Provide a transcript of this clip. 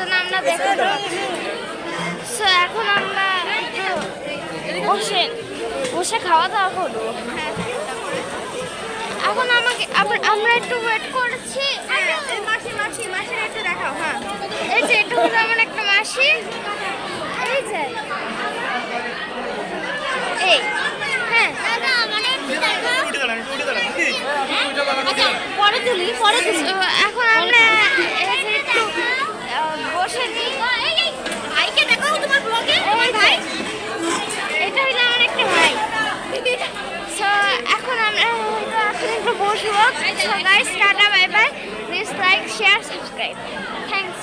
জন্য আমরা দেখাতে পারছি। সো এখন আমরা একটু বসে খাওয়া দাওয়া করবো। এখন আমরা একটু ওয়েট করছি। মাসির একটু দেখাও। হ্যাঁ, এই যে এটা হলো আমার একটা মাসি। এই যে এই হ্যাঁ পরে তুলি। এখন আমরা এই যে একটু বসে নিই। ভাইকে দেখাও তোমার ব্লগে। ভাই এটা হলো আমার একটা ভাই। সো এখন আমরা একটু বসবো। So guys tata bye bye. Please like share subscribe. Thanks.